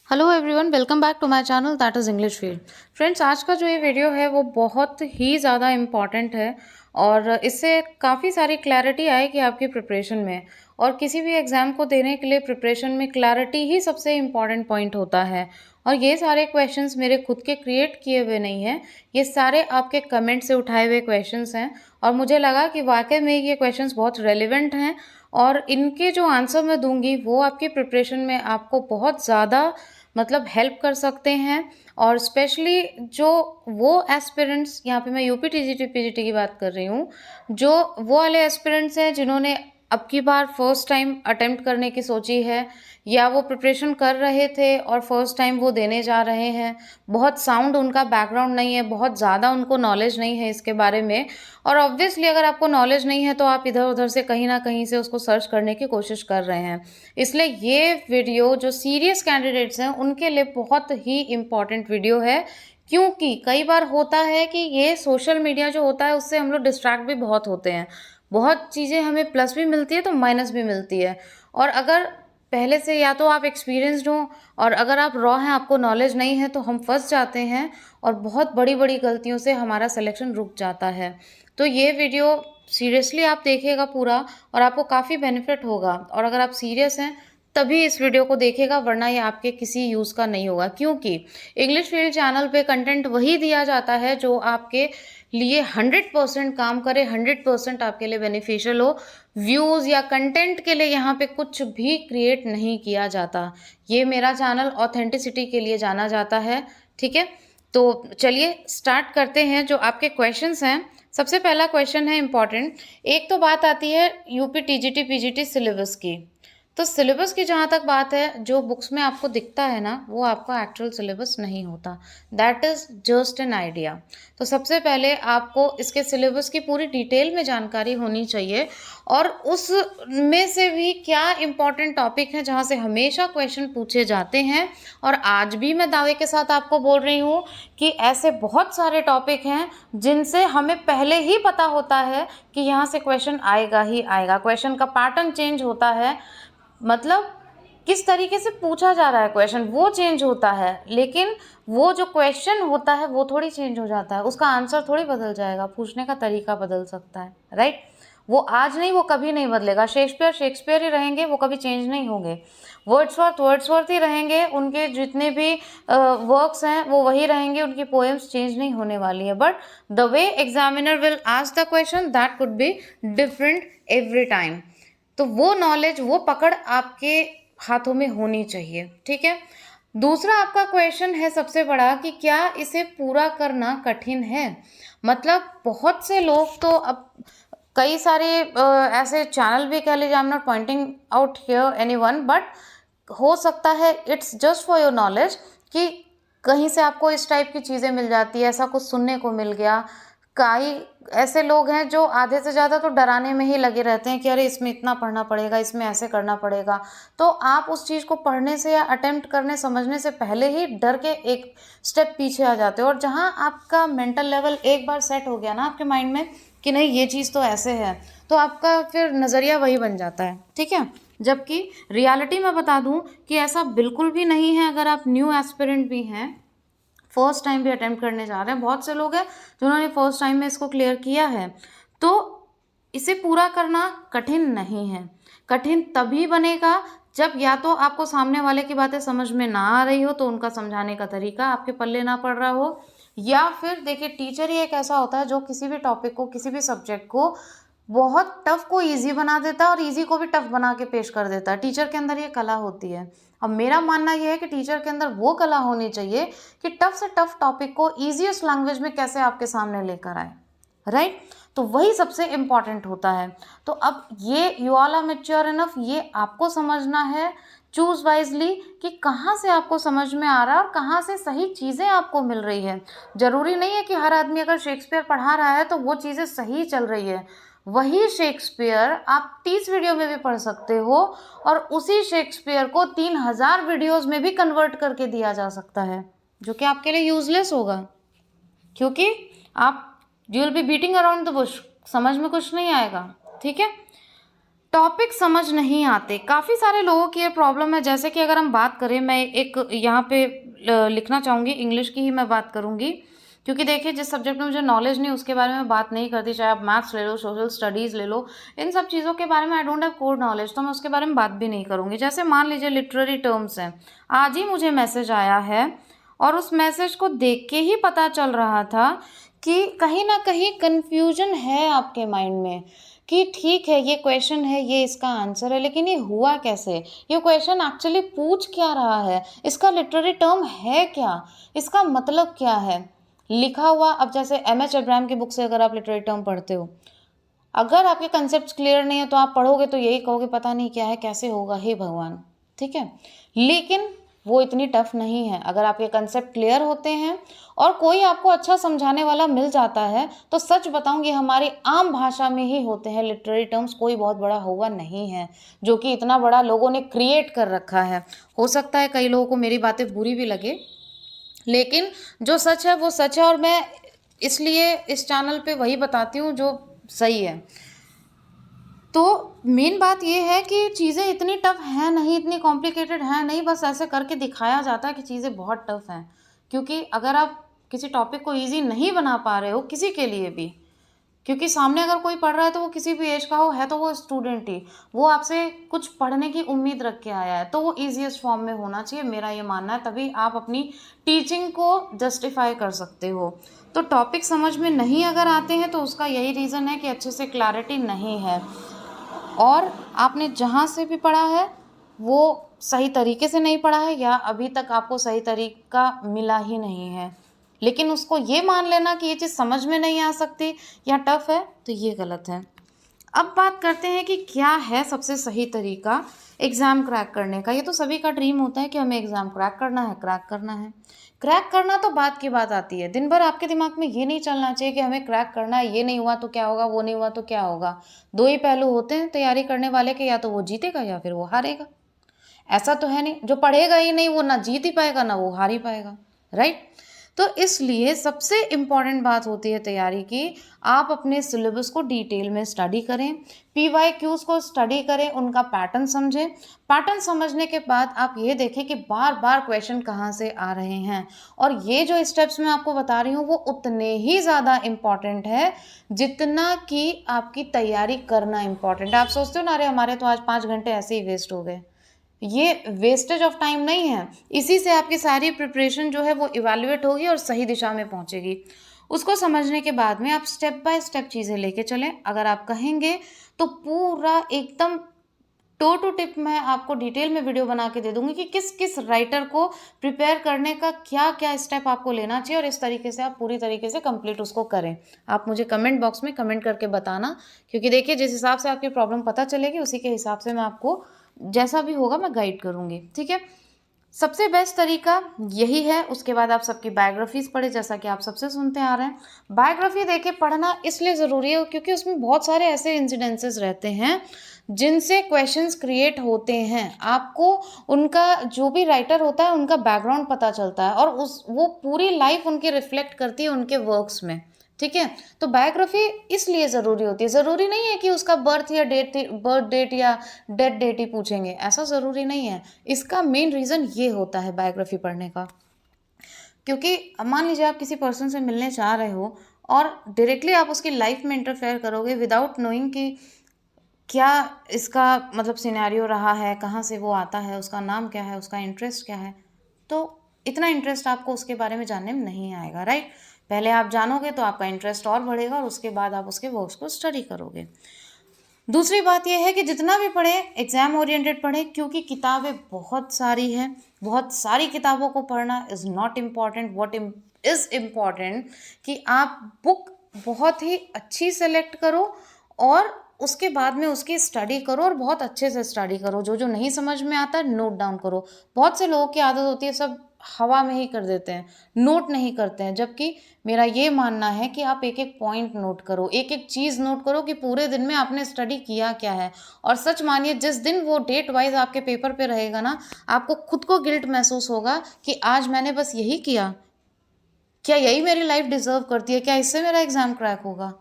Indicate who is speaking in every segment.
Speaker 1: Hello everyone, welcome back to my channel that is English field. Friends, आज का जो ये वीडियो है वो बहुत ही ज़्यादा इम्पॉर्टेंट है और इससे काफ़ी सारी क्लैरिटी आएगी आपकी प्रिपरेशन में। और किसी भी एग्ज़ाम को देने के लिए प्रिपरेशन में क्लैरिटी ही सबसे इम्पॉर्टेंट पॉइंट होता है। और ये सारे क्वेश्चंस मेरे खुद के क्रिएट किए हुए नहीं हैं, ये सारे आपके कमेंट से उठाए हुए क्वेश्चंस हैं। और मुझे लगा कि वाकई में ये क्वेश्चंस बहुत रेलिवेंट हैं और इनके जो आंसर मैं दूंगी वो आपकी प्रिपरेशन में आपको बहुत ज़्यादा मतलब हेल्प कर सकते हैं। और स्पेशली जो वो एस्पिरेंट्स, यहाँ पे मैं यूपी टीजीटी पीजीटी की बात कर रही हूँ, जो वो वाले एस्पिरेंट्स हैं जिन्होंने अब की बार फर्स्ट टाइम अटेम्प्ट करने की सोची है या वो प्रिपरेशन कर रहे थे और फर्स्ट टाइम वो देने जा रहे हैं, बहुत साउंड उनका बैकग्राउंड नहीं है, बहुत ज़्यादा उनको नॉलेज नहीं है इसके बारे में। और ऑब्वियसली अगर आपको नॉलेज नहीं है तो आप इधर उधर से कहीं ना कहीं से उसको सर्च करने की कोशिश कर रहे हैं। इसलिए ये वीडियो जो सीरियस कैंडिडेट्स हैं उनके लिए बहुत ही इम्पॉर्टेंट वीडियो है, क्योंकि कई बार होता है कि ये सोशल मीडिया जो होता है उससे हम लोग डिस्ट्रैक्ट भी बहुत होते हैं। बहुत चीज़ें हमें प्लस भी मिलती है तो माइनस भी मिलती है। और अगर पहले से या तो आप एक्सपीरियंसड हो और अगर आप रॉ हैं, आपको नॉलेज नहीं है, तो हम फंस जाते हैं और बहुत बड़ी बड़ी गलतियों से हमारा सिलेक्शन रुक जाता है। तो ये वीडियो सीरियसली आप देखिएगा पूरा और आपको काफ़ी बेनिफिट होगा। और अगर आप सीरियस हैं तभी इस वीडियो को देखिएगा, वरना ये आपके किसी यूज़ का नहीं होगा। क्योंकि इंग्लिश फील्ड चैनल पे कंटेंट वही दिया जाता है जो आपके लिए 100% काम करे, 100% आपके लिए बेनिफिशियल हो। व्यूज़ या कंटेंट के लिए यहाँ पे कुछ भी क्रिएट नहीं किया जाता। ये मेरा चैनल ऑथेंटिसिटी के लिए जाना जाता है। ठीक है, तो चलिए स्टार्ट करते हैं जो आपके क्वेश्चंस हैं। सबसे पहला क्वेश्चन है इम्पॉर्टेंट। एक तो बात आती है यूपी टीजीटी पीजीटी सिलेबस की। तो सिलेबस की जहाँ तक बात है, जो बुक्स में आपको दिखता है ना, वो आपका एक्चुअल सिलेबस नहीं होता। That is just an idea. तो सबसे पहले आपको इसके सिलेबस की पूरी डिटेल में जानकारी होनी चाहिए और उसमें से भी क्या इम्पॉर्टेंट टॉपिक हैं जहाँ से हमेशा क्वेश्चन पूछे जाते हैं। और आज भी मैं दावे के साथ आपको बोल रही हूँ कि ऐसे बहुत सारे टॉपिक हैं जिनसे हमें पहले ही पता होता है कि यहाँ से क्वेश्चन आएगा ही आएगा। क्वेश्चन का पैटर्न चेंज होता है, मतलब किस तरीके से पूछा जा रहा है क्वेश्चन वो चेंज होता है, लेकिन वो जो क्वेश्चन होता है वो थोड़ी चेंज हो जाता है, उसका आंसर थोड़ी बदल जाएगा, पूछने का तरीका बदल सकता है, राइट। वो आज नहीं, वो कभी नहीं बदलेगा। शेक्सपियर शेक्सपियर ही रहेंगे, वो कभी चेंज नहीं होंगे। वर्ड्सवर्थ ही रहेंगे, उनके जितने भी वर्क्स हैं वो वही रहेंगे, उनकी पोएम्स चेंज नहीं होने वाली है। But the way examiner will ask the question that could be different every time. तो वो नॉलेज, वो पकड़ आपके हाथों में होनी चाहिए। ठीक है, दूसरा आपका क्वेश्चन है सबसे बड़ा कि क्या इसे पूरा करना कठिन है। मतलब बहुत से लोग तो अब कई सारे ऐसे चैनल भी कह लीजिए, I am not pointing out here anyone, but हो सकता है it's just for your knowledge कि कहीं से आपको इस टाइप की चीज़ें मिल जाती है, ऐसा कुछ सुनने को मिल गया। कई ऐसे लोग हैं जो आधे से ज़्यादा तो डराने में ही लगे रहते हैं कि अरे इसमें इतना पढ़ना पड़ेगा, इसमें ऐसे करना पड़ेगा। तो आप उस चीज़ को पढ़ने से या अटेम्प्ट करने समझने से पहले ही डर के एक स्टेप पीछे आ जाते हो। और जहाँ आपका मेंटल लेवल एक बार सेट हो गया ना आपके माइंड में कि नहीं ये चीज़ तो ऐसे है, तो आपका फिर नज़रिया वही बन जाता है। ठीक है, जबकि रियलिटी में बता दूं कि ऐसा बिल्कुल भी नहीं है। अगर आप न्यू एस्पिरेंट भी हैं, फर्स्ट टाइम भी अटेम्प्ट करने जा रहे हैं, बहुत से लोग हैं जिन्होंने फर्स्ट टाइम में इसको क्लियर किया है, तो इसे पूरा करना कठिन नहीं है। कठिन तभी बनेगा जब या तो आपको सामने वाले की बातें समझ में ना आ रही हो, तो उनका समझाने का तरीका आपके पल्ले ना पड़ रहा हो, या फिर देखिए टीचर ही एक ऐसा होता है जो किसी भी टॉपिक को, किसी भी सब्जेक्ट को बहुत टफ को इजी बना देता है और इजी को भी टफ बना के पेश कर देता है। टीचर के अंदर ये कला होती है। अब मेरा मानना यह है कि टीचर के अंदर वो कला होनी चाहिए कि टफ से टफ टॉपिक को ईजीएस्ट लैंग्वेज में कैसे आपके सामने लेकर आए, राइट। तो वही सबसे इम्पॉर्टेंट होता है। तो अब ये you all are mature enough, ये आपको समझना है चूज वाइजली कि कहाँ से आपको समझ में आ रहा है और कहाँ से सही चीज़ें आपको मिल रही है। जरूरी नहीं है कि हर आदमी अगर शेक्सपियर पढ़ा रहा है तो वो चीज़ें सही चल रही है। वही शेक्सपियर आप 30 वीडियो में भी पढ़ सकते हो और उसी शेक्सपियर को 3000 वीडियोस में भी कन्वर्ट करके दिया जा सकता है, जो कि आपके लिए यूजलेस होगा, क्योंकि आप you will be beating around the Bush, समझ में कुछ नहीं आएगा। ठीक है, टॉपिक समझ नहीं आते। काफ़ी सारे लोगों की ये प्रॉब्लम है। जैसे कि अगर हम बात करें, मैं एक यहाँ पे लिखना चाहूँगी, इंग्लिश की ही मैं बात करूँगी, क्योंकि देखिए जिस सब्जेक्ट में मुझे नॉलेज नहीं उसके बारे में बात नहीं करती। चाहे आप मैथ्स ले लो, सोशल स्टडीज़ ले लो, इन सब चीज़ों के बारे में I don't have core knowledge, तो मैं उसके बारे में बात भी नहीं करूँगी। जैसे मान लीजिए लिटरेरी टर्म्स हैं, आज ही मुझे मैसेज आया है और उस मैसेज को देख के ही पता चल रहा था कि कहीं न कहीं कन्फ्यूजन है आपके माइंड में, कि ठीक है, ये क्वेश्चन है, ये इसका आंसर है, लेकिन ये हुआ कैसे? ये क्वेश्चन एक्चुअली पूछ क्या रहा है? इसका लिटरेरी टर्म है क्या? इसका मतलब क्या है? लिखा हुआ, अब जैसे एम.एच. अब्राहम की बुक से अगर आप लिटरेरी टर्म पढ़ते हो, अगर आपके कंसेप्ट क्लियर नहीं है तो आप पढ़ोगे तो यही कहोगे पता नहीं क्या है, कैसे होगा, हे भगवान। ठीक है, लेकिन वो इतनी टफ नहीं है। अगर आपके कंसेप्ट क्लियर होते हैं और कोई आपको अच्छा समझाने वाला मिल जाता है, तो सच बताऊंगी हमारी आम भाषा में ही होते हैं लिटरेरी टर्म्स। कोई बहुत बड़ा हुआ नहीं है जो कि इतना बड़ा लोगों ने क्रिएट कर रखा है। हो सकता है कई लोगों को मेरी बातें बुरी भी लगे, लेकिन जो सच है वो सच है, और मैं इसलिए इस चैनल पे वही बताती हूँ जो सही है। तो मेन बात ये है कि चीज़ें इतनी टफ हैं नहीं, इतनी कॉम्प्लिकेटेड हैं नहीं, बस ऐसे करके दिखाया जाता है कि चीज़ें बहुत टफ हैं। क्योंकि अगर आप किसी टॉपिक को ईजी नहीं बना पा रहे हो किसी के लिए भी, क्योंकि सामने अगर कोई पढ़ रहा है तो वो किसी भी एज का हो, है तो वो स्टूडेंट ही, वो आपसे कुछ पढ़ने की उम्मीद रख के आया है, तो वो ईजीएस्ट फॉर्म में होना चाहिए, मेरा ये मानना है। तभी आप अपनी टीचिंग को जस्टिफाई कर सकते हो। तो टॉपिक समझ में नहीं अगर आते हैं तो उसका यही रीज़न है कि अच्छे से क्लैरिटी नहीं है, और आपने जहाँ से भी पढ़ा है वो सही तरीके से नहीं पढ़ा है, या अभी तक आपको सही तरीका मिला ही नहीं है। लेकिन उसको ये मान लेना कि ये चीज़ समझ में नहीं आ सकती या टफ है, तो ये गलत है। अब बात करते हैं कि क्या है सबसे सही तरीका एग्ज़ाम क्रैक करने का। ये तो सभी का ड्रीम होता है कि हमें एग्ज़ाम क्रैक करना है, क्रैक करना है। क्रैक करना तो बात की बात आती है। दिन भर आपके दिमाग में ये नहीं चलना चाहिए कि हमें क्रैक करना है, ये नहीं हुआ तो क्या होगा, वो नहीं हुआ तो क्या होगा। दो ही पहलू होते हैं तैयारी करने वाले के, या तो वो जीतेगा या फिर वो हारेगा। ऐसा तो है नहीं, जो पढ़ेगा ही नहीं वो ना जीत ही पाएगा ना वो हार ही पाएगा, राइट। तो इसलिए सबसे इम्पॉर्टेंट बात होती है तैयारी की, आप अपने सिलेबस को डिटेल में स्टडी करें, PYQs को स्टडी करें, उनका पैटर्न समझें। पैटर्न समझने के बाद आप ये देखें कि बार बार क्वेश्चन कहाँ से आ रहे हैं, और ये जो स्टेप्स मैं आपको बता रही हूँ वो उतने ही ज़्यादा इम्पॉर्टेंट है जितना कि आपकी तैयारी करना इम्पॉर्टेंट है। आप सोचते हो ना, अरे हमारे तो आज 5 घंटे ऐसे ही वेस्ट हो गए। ये वेस्टेज ऑफ टाइम नहीं है, इसी से आपकी सारी प्रिपरेशन जो है वो इवैल्यूएट होगी और सही दिशा में पहुंचेगी। उसको समझने के बाद में आप स्टेप बाय स्टेप चीज़ें लेके चलें। अगर आप कहेंगे तो पूरा एकदम टो टू टिप मैं आपको डिटेल में वीडियो बना के दे दूंगी कि किस किस राइटर को प्रिपेयर करने का क्या क्या स्टेप आपको लेना चाहिए, और इस तरीके से आप पूरी तरीके से कंप्लीट उसको करें। आप मुझे कमेंट बॉक्स में कमेंट करके बताना, क्योंकि देखिए जिस हिसाब से आपकी प्रॉब्लम पता चलेगी उसी के हिसाब से मैं आपको जैसा भी होगा मैं गाइड करूँगी, ठीक है। सबसे बेस्ट तरीका यही है। उसके बाद आप सबकी बायोग्राफीज पढ़े, जैसा कि आप सबसे सुनते आ रहे हैं। बायोग्राफी देखिए पढ़ना इसलिए ज़रूरी है क्योंकि उसमें बहुत सारे ऐसे इंसिडेंसेस रहते हैं जिनसे क्वेश्चंस क्रिएट होते हैं। आपको उनका जो भी राइटर होता है उनका बैकग्राउंड पता चलता है, और वो पूरी लाइफ उनकी रिफ्लेक्ट करती है उनके वर्क्स में, ठीक है। तो बायोग्राफी इसलिए ज़रूरी होती है। ज़रूरी नहीं है कि उसका बर्थ डेट या डेथ डेट ही पूछेंगे, ऐसा ज़रूरी नहीं है। इसका मेन रीज़न ये होता है बायोग्राफी पढ़ने का, क्योंकि अब मान लीजिए आप किसी पर्सन से मिलने चाह रहे हो और डायरेक्टली आप उसकी लाइफ में इंटरफेयर करोगे विदाउट नोइंग कि क्या इसका मतलब सिनेरियो रहा है, कहाँ से वो आता है, उसका नाम क्या है, उसका इंटरेस्ट क्या है, तो इतना इंटरेस्ट आपको उसके बारे में जानने में नहीं आएगा, राइट। पहले आप जानोगे तो आपका इंटरेस्ट और बढ़ेगा, और उसके बाद आप उसके वर्क्स को स्टडी करोगे। दूसरी बात यह है कि जितना भी पढ़े एग्ज़ाम ओरिएंटेड पढ़े, क्योंकि किताबें बहुत सारी हैं। बहुत सारी किताबों को पढ़ना is not important. What is important कि आप बुक बहुत ही अच्छी सेलेक्ट करो, और उसके बाद में उसकी स्टडी करो, और बहुत अच्छे से स्टडी करो। जो जो नहीं समझ में आता नोट डाउन करो। बहुत से लोगों की आदत होती है सब हवा में ही कर देते हैं, नोट नहीं करते हैं, जबकि मेरा ये मानना है कि आप एक एक पॉइंट नोट करो, एक एक चीज़ नोट करो कि पूरे दिन में आपने स्टडी किया क्या है। और सच मानिए जिस दिन वो डेट वाइज आपके पेपर पे रहेगा ना, आपको खुद को गिल्ट महसूस होगा कि आज मैंने बस यही किया, क्या यही मेरी लाइफ डिजर्व करती है, क्या इससे मेरा एग्ज़ाम क्रैक होगा।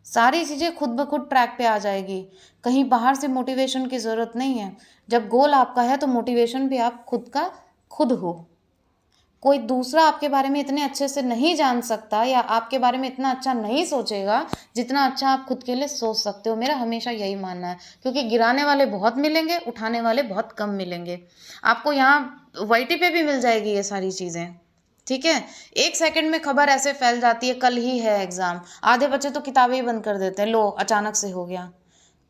Speaker 1: सारी चीज़ें खुद ब खुद ट्रैक पे आ जाएगी, कहीं बाहर से मोटिवेशन की ज़रूरत नहीं है। जब गोल आपका है तो मोटिवेशन भी आप खुद का खुद हो। कोई दूसरा आपके बारे में इतने अच्छे से नहीं जान सकता या आपके बारे में इतना अच्छा नहीं सोचेगा जितना अच्छा आप खुद के लिए सोच सकते हो। मेरा हमेशा यही मानना है, क्योंकि गिराने वाले बहुत मिलेंगे, उठाने वाले बहुत कम मिलेंगे। आपको यहाँ वाईटी पे भी मिल जाएगी ये सारी चीज़ें, ठीक है। एक सेकंड में खबर ऐसे फैल जाती है, कल ही है एग्ज़ाम, आधे बच्चे तो किताबें ही बंद कर देते हैं, लो अचानक से हो गया।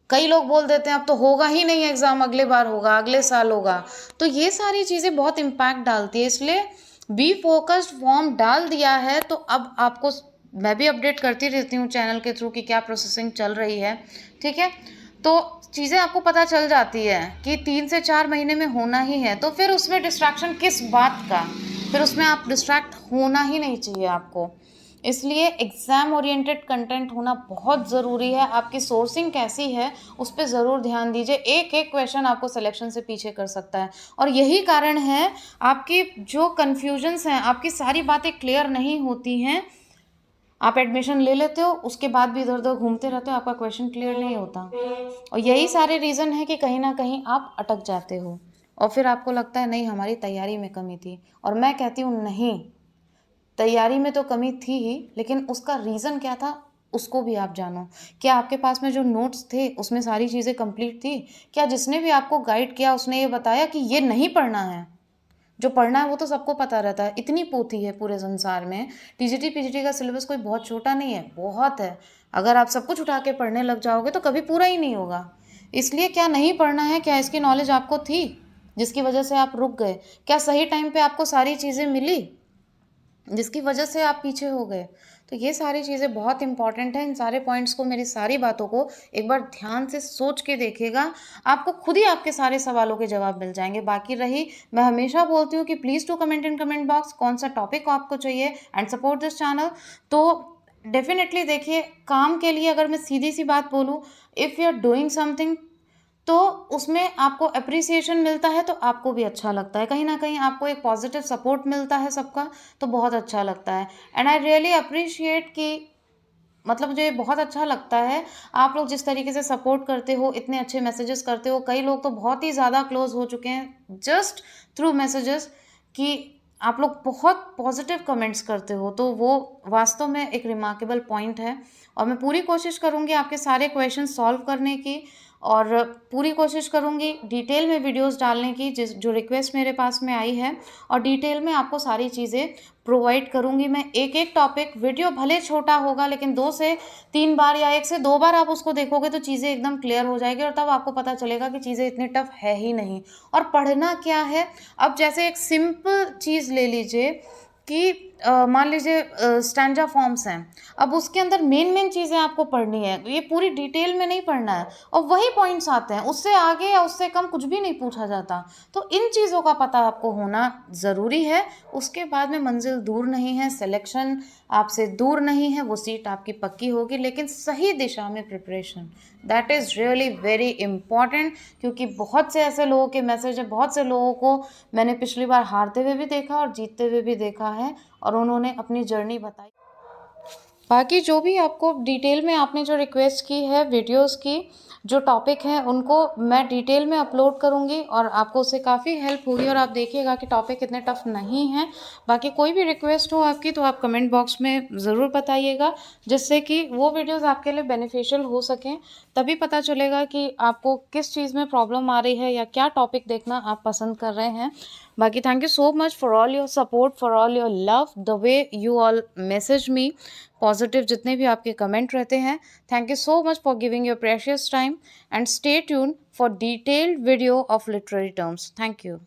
Speaker 1: कई लोग बोल देते हैं अब तो होगा ही नहीं एग्ज़ाम, अगले बार होगा, अगले साल होगा। तो ये सारी चीज़ें बहुत इम्पैक्ट डालती है, इसलिए बी फोकस्ड फॉर्म डाल दिया है तो अब आपको मैं भी अपडेट करती रहती हूँ चैनल के थ्रू कि क्या प्रोसेसिंग चल रही है, ठीक है। तो चीज़ें आपको पता चल जाती है कि 3 से 4 महीने में होना ही है, तो फिर उसमें डिस्ट्रैक्शन किस बात का, फिर उसमें आप डिस्ट्रैक्ट होना ही नहीं चाहिए आपको। इसलिए एग्ज़ाम ओरिएंटेड कंटेंट होना बहुत ज़रूरी है। आपकी सोर्सिंग कैसी है उस पे ज़रूर ध्यान दीजिए। एक एक क्वेश्चन आपको सिलेक्शन से पीछे कर सकता है, और यही कारण है आपकी जो कन्फ्यूजन्स हैं, आपकी सारी बातें क्लियर नहीं होती हैं। आप एडमिशन ले लेते हो, उसके बाद भी इधर उधर घूमते रहते हो, आपका क्वेश्चन क्लियर नहीं होता, और यही सारे रीज़न है कि कहीं ना कहीं आप अटक जाते हो, और फिर आपको लगता है नहीं हमारी तैयारी में कमी थी। और मैं कहती हूँ नहीं, तैयारी में तो कमी थी ही, लेकिन उसका रीज़न क्या था उसको भी आप जानो। क्या आपके पास में जो नोट्स थे उसमें सारी चीज़ें कंप्लीट थी? क्या जिसने भी आपको गाइड किया उसने ये बताया कि ये नहीं पढ़ना है? जो पढ़ना है वो तो सबको पता रहता है, इतनी पोथी है पूरे संसार में। टीजीटी पीजीटी का सिलेबस कोई बहुत छोटा नहीं है, बहुत है। अगर आप सब कुछ उठा के पढ़ने लग जाओगे तो कभी पूरा ही नहीं होगा। इसलिए क्या नहीं पढ़ना है, क्या इसकी नॉलेज आपको थी जिसकी वजह से आप रुक गए? क्या सही टाइम पे आपको सारी चीज़ें मिली जिसकी वजह से आप पीछे हो गए? तो ये सारी चीज़ें बहुत इंपॉर्टेंट हैं। इन सारे पॉइंट्स को, मेरी सारी बातों को एक बार ध्यान से सोच के देखिएगा, आपको खुद ही आपके सारे सवालों के जवाब मिल जाएंगे। बाकी रही, मैं हमेशा बोलती हूँ कि please to comment in comment box कौन सा टॉपिक आपको चाहिए, एंड सपोर्ट दिस चैनल। तो डेफिनेटली देखिए, काम के लिए अगर मैं सीधी सी बात बोलूँ, if you are doing something तो उसमें आपको एप्रिसिएशन मिलता है तो आपको भी अच्छा लगता है, कहीं ना कहीं आपको एक पॉजिटिव सपोर्ट मिलता है सबका, तो बहुत अच्छा लगता है। एंड आई रियली अप्रिशिएट कि मतलब मुझे बहुत अच्छा लगता है आप लोग जिस तरीके से सपोर्ट करते हो, इतने अच्छे मैसेजेस करते हो। कई लोग तो बहुत ही ज़्यादा क्लोज हो चुके हैं जस्ट थ्रू मैसेजेस, कि आप लोग बहुत पॉजिटिव कमेंट्स करते हो, तो वो वास्तव में एक रिमार्केबल पॉइंट है। और मैं पूरी कोशिश करूँगी आपके सारे क्वेश्चन सॉल्व करने की, और पूरी कोशिश करूँगी डिटेल में वीडियोस डालने की, जिस जो रिक्वेस्ट मेरे पास में आई है, और डिटेल में आपको सारी चीज़ें प्रोवाइड करूँगी। मैं एक एक टॉपिक, वीडियो भले छोटा होगा लेकिन 2 से 3 बार या 1 से 2 बार आप उसको देखोगे तो चीज़ें एकदम क्लियर हो जाएगी, और तब आपको पता चलेगा कि चीज़ें इतनी टफ है ही नहीं। और पढ़ना क्या है, अब जैसे एक सिंपल चीज़ ले लीजिए कि मान लीजिए स्टैंजा फॉर्म्स हैं, अब उसके अंदर मेन मेन चीज़ें आपको पढ़नी है, ये पूरी डिटेल में नहीं पढ़ना है, और वही पॉइंट्स आते हैं, उससे आगे या उससे कम कुछ भी नहीं पूछा जाता। तो इन चीज़ों का पता आपको होना ज़रूरी है। उसके बाद में मंजिल दूर नहीं है, सिलेक्शन आपसे दूर नहीं है, वो सीट आपकी पक्की होगी, लेकिन सही दिशा में preparation, that is really very important. क्योंकि बहुत से ऐसे लोगों के मैसेज है, बहुत से लोगों को मैंने पिछली बार हारते हुए भी देखा और जीतते हुए भी देखा है, और उन्होंने अपनी जर्नी बताई। बाकी जो भी आपको डिटेल में आपने जो रिक्वेस्ट की है वीडियोस की, जो टॉपिक हैं उनको मैं डिटेल में अपलोड करूंगी, और आपको उससे काफ़ी हेल्प होगी, और आप देखिएगा कि टॉपिक इतने टफ नहीं हैं। बाकी कोई भी रिक्वेस्ट हो आपकी तो आप कमेंट बॉक्स में ज़रूर बताइएगा, जिससे कि वो वीडियोस आपके लिए बेनिफिशियल हो सकें। तभी पता चलेगा कि आपको किस चीज़ में प्रॉब्लम आ रही है या क्या टॉपिक देखना आप पसंद कर रहे हैं। बाकी thank you so much for all your support, for all your love, the way you all message me, positive जितने भी आपके कमेंट रहते हैं। Thank you so much for giving your precious time, and stay tune for detailed video of literary terms. Thank you.